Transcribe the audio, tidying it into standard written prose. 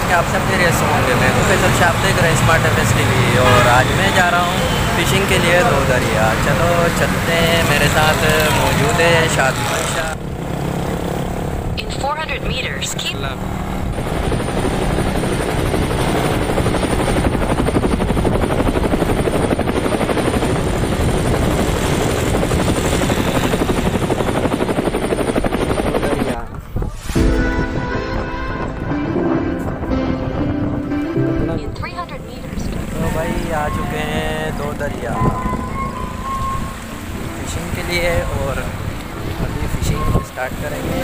कि आप सब भी रेस होंगे। मैं तो फैसल शाह देख रहे हैं स्मार्ट एफ टीवी, और आज मैं जा रहा हूँ फिशिंग के लिए दो दरिया। चलो चलते हैं, मेरे साथ मौजूद है Shah. In 400 meters, keep in 300 meters. तो भाई आ चुके हैं दो दरिया फिशिंग के लिए, और अभी फिशिंग स्टार्ट करेंगे।